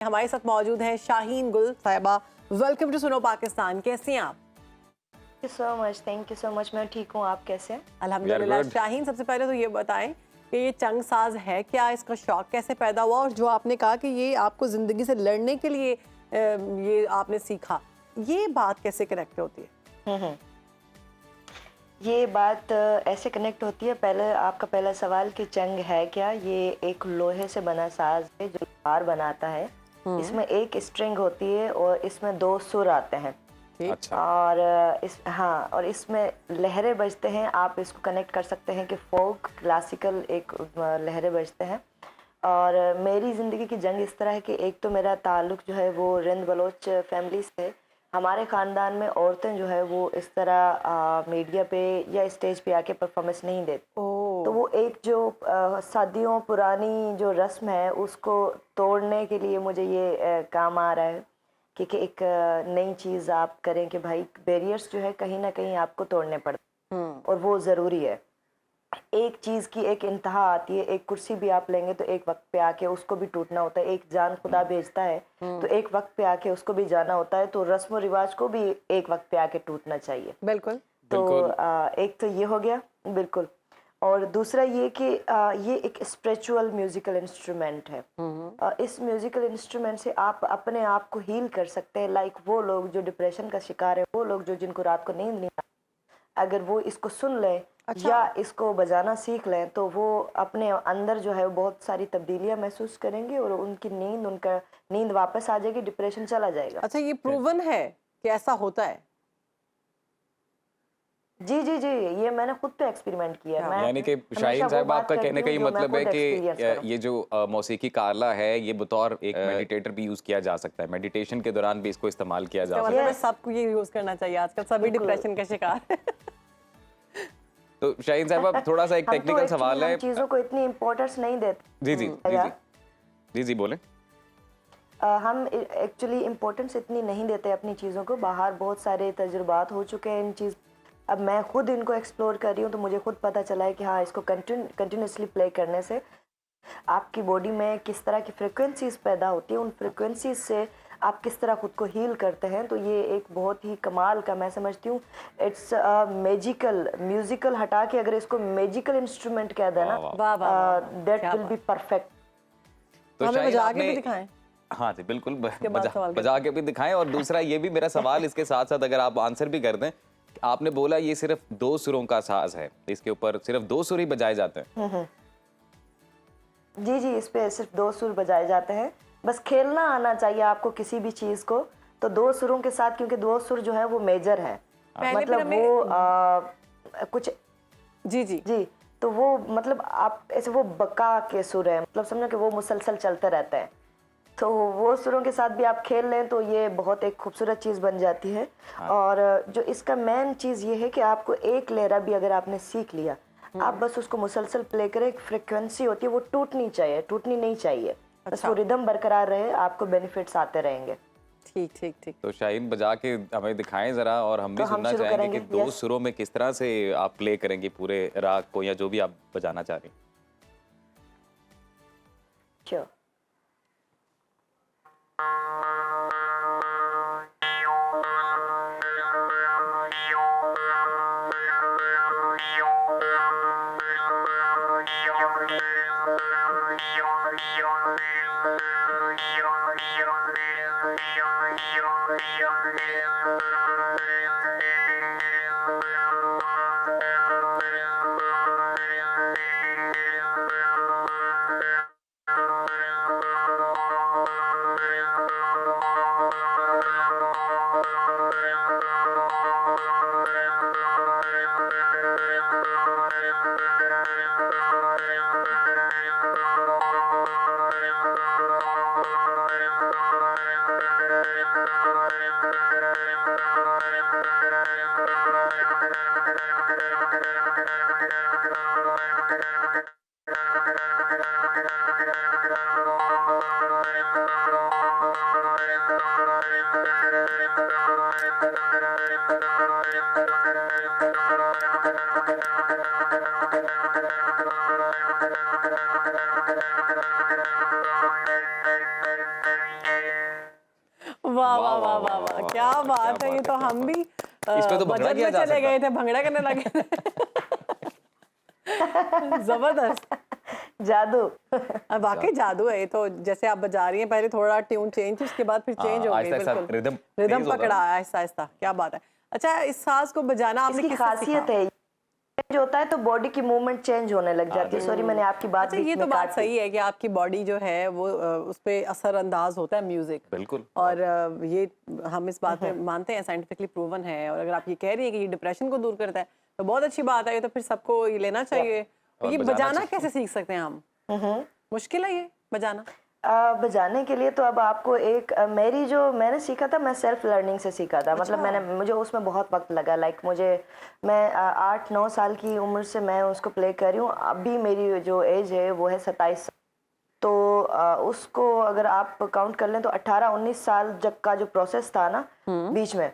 हमारे साथ मौजूद हैं शाहीन गुल साहिबा। वेलकम टू सुनो पाकिस्तान। कैसी हैं आप? Thank you so much. मैं ठीक हूँ, आप कैसे हैं? अल्हम्दुलिल्लाह। शाहीन, सबसे पहले तो ये बताएं कि ये चंग साज है क्या, इसका शौक कैसे पैदा हुआ, और जो आपने कहा कि ये आपको ज़िंदगी से लड़ने के लिए ये आपने सीखा, ये बात कैसे कनेक्ट होती है? ये बात ऐसे कनेक्ट होती है। पहले आपका पहला सवाल कि चंग है क्या, ये एक लोहे से बना साज है जो हार बनाता है। इसमें एक स्ट्रिंग होती है और इसमें 2 सुर आते हैं। अच्छा। और इसमें लहरें बजते हैं। आप इसको कनेक्ट कर सकते हैं कि फोक क्लासिकल एक लहरें बजते हैं। और मेरी ज़िंदगी की जंग इस तरह है कि एक तो मेरा ताल्लुक़ जो है वो रिंद बलोच फैमिली से। हमारे ख़ानदान में औरतें जो है वो इस तरह मीडिया पे या स्टेज पे आके परफॉर्मेंस नहीं देती। तो वो एक जो सदियों पुरानी जो रस्म है उसको तोड़ने के लिए मुझे ये काम आ रहा है कि एक नई चीज़ आप करें कि भाई बैरियर्स जो है कहीं ना कहीं आपको तोड़ने पड़ते हैं और वो ज़रूरी है। एक चीज़ की एक इंतहा आती है। एक कुर्सी भी आप लेंगे तो एक वक्त पे आके उसको भी टूटना होता है। एक जान खुदा भेजता है तो एक वक्त पे आके उसको भी जाना होता है। तो रस्म और रिवाज को भी एक वक्त पे आके टूटना चाहिए। बिल्कुल। तो एक तो ये हो गया। बिल्कुल। और दूसरा ये कि ये एक स्पिरिचुअल म्यूजिकल इंस्ट्रूमेंट है। इस म्यूजिकल इंस्ट्रूमेंट से आप अपने आप को हील कर सकते हैं। लाइक वो लोग जो डिप्रेशन का शिकार है, वो लोग जो जिनको रात को नींद नहीं, अगर वो इसको सुन लें या इसको बजाना सीख लें तो वो अपने अंदर जो है बहुत सारी तब्दीलियां महसूस करेंगे और उनकी उनका नींद वापस आ जाएगी, डिप्रेशन चला जाएगा। अच्छा, ये प्रूवन है कि ऐसा होता है? जी जी जी, ये मैंने खुद पे एक्सपेरिमेंट किया है। यानी कि शाहीन साहब, आपका कहने का ये मतलब है कि ये जो मौसीकी कारला है ये बतौर एक मेडिटेटर भी यूज किया जा सकता है। मेडिटेशन के दौरान भी इसको इस्तेमाल किया जा सकता है। सबको ये यूज करना चाहिए, आजकल सभी डिप्रेशन का शिकार है। तो शाहीन साहब, आप थोड़ा सा एक टेक्निकल सवाल है। चीजों को इतनी इम्पोर्टेंस नहीं देते। जी जी जी जी जी जी बोले। हम एक्चुअली इम्पोर्टेंस इतनी नहीं देते अपनी चीज़ों को। बाहर बहुत सारे तजुर्बात हो चुके हैं इन चीज़। अब मैं खुद इनको एक्सप्लोर कर रही हूँ तो मुझे खुद पता चला है कि हाँ, इसको कंटिन्यूसली प्ले करने से आपकी बॉडी में किस तरह की फ्रिक्वेंसीज पैदा होती है। उन फ्रिक्वेंसीज से आप किस तरह खुद को हील करते हैं। तो ये एक बहुत ही कमाल का, मैं समझती हूँ, इट्स मैजिकल म्यूजिकल, हटा के अगर इसको मैजिकल इंस्ट्रूमेंट कह देना, दैट विल बी परफेक्ट। तो हमें बजा के भी दिखाएं। हाँ जी बिल्कुल, बजा के भी दिखाएं। और दूसरा ये भी मेरा सवाल इसके साथ साथ अगर आप आंसर भी कर दें, आपने बोला ये सिर्फ 2 सुरों का साज है, इसके ऊपर सिर्फ 2 सुर ही बजाए जाते हैं? जी जी, इस पे सिर्फ 2 सुर बजाए जाते हैं। बस खेलना आना चाहिए आपको किसी भी चीज को। तो 2 सुरों के साथ, क्योंकि 2 सुर जो है वो मेजर है, मतलब वो कुछ जी जी जी, तो वो मतलब आप ऐसे वो बका के सुर है, मतलब समझो कि वो मुसलसल चलते रहते हैं। तो वो सुरों के साथ भी आप खेल लें तो ये बहुत एक खूबसूरत चीज़ बन जाती है। और जो इसका मेन चीज़ ये है कि आपको एक लहरा भी अगर आपने सीख लिया, आप बस उसको मुसलसल प्ले करें। एक फ्रिक्वेंसी होती है वो टूटनी नहीं चाहिए। बस वो रिदम बरकरार रहे, आपको बेनिफिट्स आते रहेंगे। ठीक ठीक ठीक। तो शाहीन बजा के हमें दिखाएं जरा, और हम भी सुनना चाहेंगे कि 2 सुरों में किस तरह से आप प्ले करेंगे पूरे राग को, या जो भी आप बजाना चाह रही हैं। श्योर। वाह वाह वाह वाह वाह, क्या बात है। ये तो हम भी इस पे तो भंगड़ा बजट किया में जा चले सकता गए है। थे, भंगड़ा करने लगे थे। जबरदस्त। जादू। वाकई जादू है ये तो। जैसे आप बजा रही हैं, पहले थोड़ा ट्यून चेंज, उसके बाद फिर चेंज हो गई। आहिस्ता आहिस्ता बिल्कुल रिदम रिदम पकड़ा आहिस्ता आहिस्ता। क्या बात है। अच्छा, इस साज को बजाना आपने इसकी किससे सीखा? खासियत है चेंज होता है तो बॉडी की मूवमेंट चेंज होने लग जाती है। सॉरी मैंने आपकी बात अच्छा, बीच ये में तो बात काट दी। सही है कि आपकी बॉडी जो है वो उस पे असरअंदाज होता है म्यूजिक। बिल्कुल। और ये हम इस बात में मानते हैं, साइंटिफिकली प्रूवन है। और अगर आप ये कह रही हैं कि ये डिप्रेशन को दूर करता है तो बहुत अच्छी बात है। ये तो फिर सबको ये लेना चाहिए। तो और ये बजाना बजाना चाहिए। कैसे सीख सकते हैं हम? मुश्किल है ये बजाना? बजाने के लिए तो अब आपको एक मेरी जो मैंने सीखा था, मैं सेल्फ लर्निंग से सीखा था। मतलब मुझे उसमें बहुत वक्त लगा। लाइक मैं 8-9 साल की उम्र से मैं उसको प्ले कर रही हूँ। अभी मेरी जो एज है वो है 27। तो उसको अगर आप काउंट कर लें तो 18-19 साल जब का जो प्रोसेस था ना बीच में,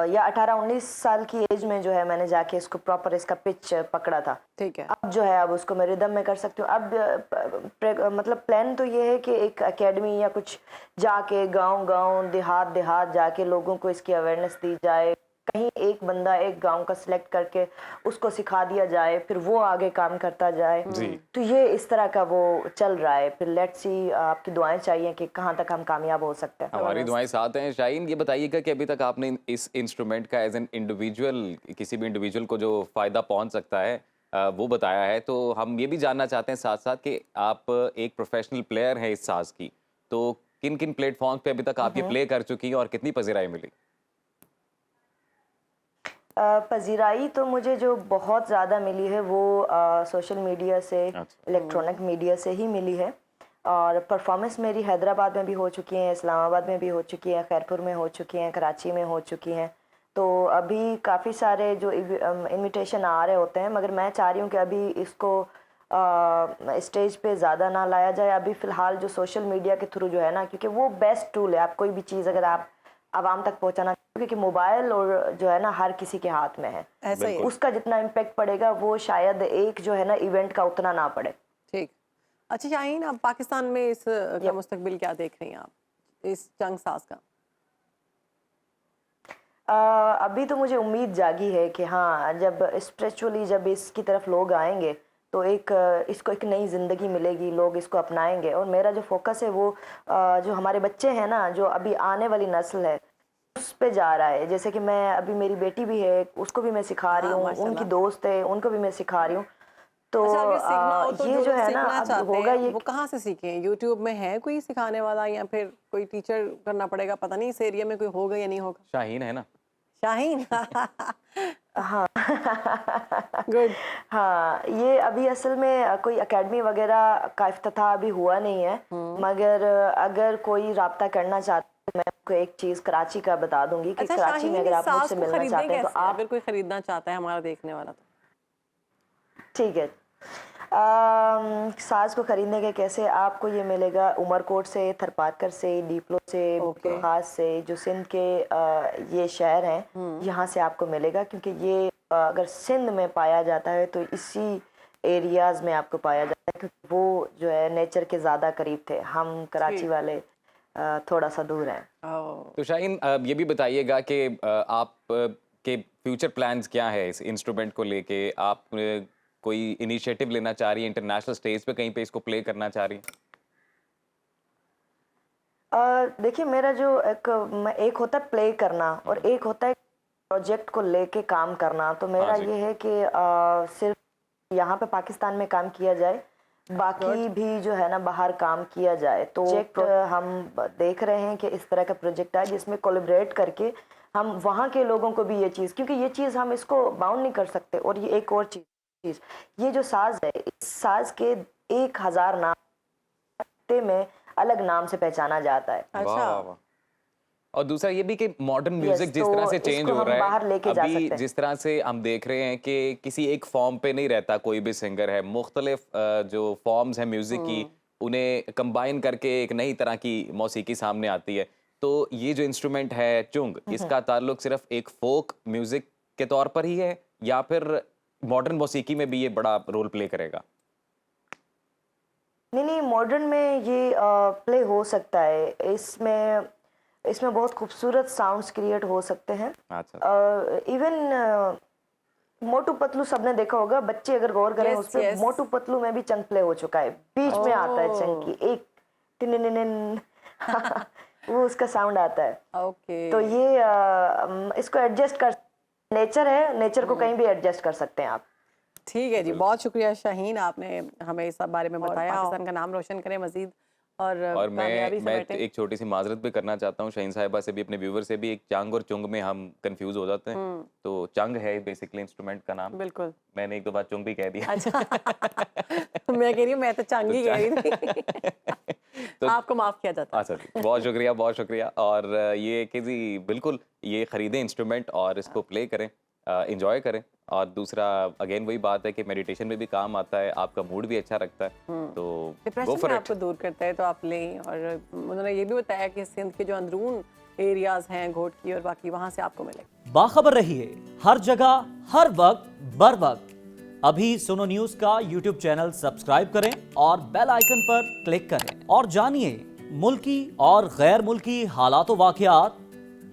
या 18-19 साल की एज में जो है मैंने जाके इसको प्रॉपर इसका पिच पकड़ा था। ठीक है। अब जो है अब उसको मैं रिदम में कर सकती हूँ। अब मतलब प्लान तो ये है कि एक एकेडमी या कुछ जाके गांव देहात जाके लोगों को इसकी अवेयरनेस दी जाए। कहीं एक बंदा एक गांव का सिलेक्ट करके उसको सिखा दिया जाए, फिर वो आगे काम करता जाए। तो ये इस तरह का वो चल रहा है। फिर लेट्स सी, आपकी दुआएं चाहिए कि कहाँ तक हम कामयाब हो सकते हैं। हमारी दुआएं साथ हैं। शाहीन, ये बताइएगा कि अभी तक आपने इस इंस्ट्रूमेंट का एज एन इंडिविजुअल, किसी भी इंडिविजुअल को जो फायदा पहुंच सकता है वो बताया है। तो हम ये भी जानना चाहते हैं साथ साथ कि आप एक प्रोफेशनल प्लेयर हैं इस साज की, तो किन किन प्लेटफॉर्म पे अभी तक आप ये प्ले कर चुकी हैं और कितनी पजीराई मिली? पजीराई तो मुझे जो बहुत ज़्यादा मिली है वो सोशल मीडिया से, इलेक्ट्रॉनिक मीडिया से ही मिली है। और परफॉर्मेंस मेरी हैदराबाद में भी हो चुकी हैं, इस्लामाबाद में भी हो चुकी है, खैरपुर में हो चुकी हैं, कराची में हो चुकी हैं। तो अभी काफ़ी सारे जो इनविटेशन आ रहे होते हैं, मगर मैं चाह रही हूँ कि अभी इसको स्टेज पे ज़्यादा ना लाया जाए। अभी फ़िलहाल जो सोशल मीडिया के थ्रू जो है ना, क्योंकि वो बेस्ट टूल है। आप कोई भी चीज़ अगर आप आवाम तक पहुंचाना, क्योंकि मोबाइल और जो है ना हर किसी के हाथ में है, ऐसा ही है। उसका जितना इम्पेक्ट पड़ेगा वो शायद एक जो है ना इवेंट का उतना ना पड़े। ठीक। अच्छा शाहीन, आप पाकिस्तान में इस का मुस्तकबिल क्या देख रही हैं आप, इस चंग साज का? अभी तो मुझे उम्मीद जागी है कि हाँ, जब स्पिरिचुअली जब इसकी तरफ लोग आएंगे तो इसको एक नई ज़िंदगी मिलेगी, लोग इसको अपनाएंगे। और मेरा जो फोकस है वो जो हमारे बच्चे हैं ना, जो अभी आने वाली नस्ल है, उस पे जा रहा है। जैसे कि मैं अभी मेरी बेटी भी है, उसको भी मैं सिखा रही हूँ, उनकी दोस्त है उनको भी मैं सिखा रही हूँ। तो अच्छा, अगर सीखना हो तो ये जो है ना सीखना अब चाहते होगा हैं ये वो कहाँ से सीखें? यूट्यूब में है कोई सिखाने वाला या फिर कोई टीचर करना पड़ेगा? पता नहीं इस एरिया में कोई होगा या नहीं होगा। शाहीन है ना? शाहीन। हाँ। गुड। हाँ, ये अभी असल में कोई एकेडमी वगैरह का इफ्तिताह अभी हुआ नहीं है, मगर अगर कोई राब्ता करना चाहता है, मैं आपको एक चीज़ कराची का बता दूंगी कि अच्छा कराची शाहीन, में अगर इस आप साज मुझसे को मिलना खरीदे चाहते हैं तो कैसे? आप, अगर कोई खरीदना चाहता है हमारा देखने वाला तो ठीक है। साज को खरीदने के कैसे, आपको ये मिलेगा उमरकोट से, थरपारकर से, डीपलो से, खास से, जो सिंध के ये शहर हैं, यहाँ से आपको मिलेगा। क्योंकि ये अगर सिंध में पाया जाता है तो इसी एरियाज में आपको पाया जाता है, क्योंकि वो जो है नेचर के ज़्यादा करीब थे। हम कराची वाले थोड़ा सा दूर हैं। तो शाहीन, ये भी बताइएगा कि आप के फ्यूचर प्लान्स क्या है इस इंस्ट्रूमेंट को लेके? आप कोई इनिशिएटिव लेना चाह रही है, इंटरनेशनल स्टेज पे कहीं पे इसको प्ले करना चाह रही हैं? देखिए, मेरा जो एक होता है प्ले करना और एक होता है प्रोजेक्ट को लेके काम करना। तो मेरा ये है कि सिर्फ यहाँ पे पाकिस्तान में काम किया जाए, बाकी भी जो है ना बाहर काम किया जाए। तो प्रोजेक्ट हम देख रहे हैं कि इस तरह का प्रोजेक्ट है जिसमें कोलैबोरेट करके हम वहाँ के लोगों को भी ये चीज़, क्योंकि ये चीज़ हम इसको बाउंड नहीं कर सकते। और ये एक और चीज़, ये जो साज है, इस साज के 1000 नाम में अलग नाम से पहचाना जाता है। अच्छा। वाह वाह। और दूसरा ये भी कि मॉडर्न म्यूजिक जिस तरह से चेंज हो रहा है, अभी जिस तरह से हम देख रहे हैं कि किसी एक फॉर्म पे नहीं रहता कोई भी सिंगर है, मुख्तलिफ जो फॉर्म्स हैं म्यूजिक की, उन्हें कंबाइन करके एक नई तरह की मौसीकी सामने आती है। तो ये जो इंस्ट्रूमेंट है चुंग, इसका ताल्लुक सिर्फ एक फोक म्यूजिक के तौर पर ही है या फिर मॉडर्न मौसीकी में भी ये बड़ा रोल प्ले करेगा? नहीं, मॉडर्न में ये प्ले हो सकता है। इसमें इसमें बहुत खूबसूरत साउंड्स क्रिएट हो सकते हैं। अच्छा। इवन मोटू पतलू सबने देखा होगा, बच्चे अगर गौर करें उस पे, मोटू पतलू में भी चंग प्ले हो चुका है, बीच में आता है चंग की एक टिन वो उसका साउंड आता है। ओके। तो ये इसको एडजस्ट कर, नेचर है, नेचर को कहीं भी एडजस्ट कर सकते हैं आप। ठीक है जी, बहुत शुक्रिया शाहीन, आपने हमें इस सब बारे में बताया। पाकिस्तान का नाम रोशन करें मजीद और मैं एक छोटी सी माजरत भी करना चाहता हूँ शाहीन साहिबा से भी, अपने व्यूवर से भी। एक चंग और चुंग में हम कंफ्यूज हो जाते हैं। तो चंग है बेसिकली इंस्ट्रूमेंट का नाम। बिल्कुल, मैंने एक दो बार चुंग भी कह दिया। अच्छा मैं कह रही हूँ, मैं तो चंग ही कह रही थी। तो आपको माफ किया जाता है। अच्छा, बहुत शुक्रिया, बहुत शुक्रिया। और ये कि जी बिल्कुल ये खरीदें इंस्ट्रूमेंट और इसको प्ले करें, एंजॉय करें। और दूसरा अगेन वही बात है कि मेडिटेशन में भी काम आता है, आपका मूड भी अच्छा रखता है। तो डिप्रेशन में आपको दूर करता है, तो आप लें। और उन्होंने ये भी बताया कि सिंध के जो अंदरून एरियाज हैं घोटकी और बाकी, वहां से आपको मिले। बाखबर रहिए हर जगह हर वक्त बर वक्त। अभी सुनो न्यूज का यूट्यूब चैनल सब्सक्राइब करें और बेल आइकन पर क्लिक करें और जानिए मुल्की और गैर मुल्की हालात व वाक़यात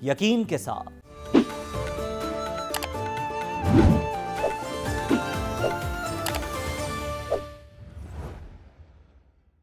यकीन के साथ।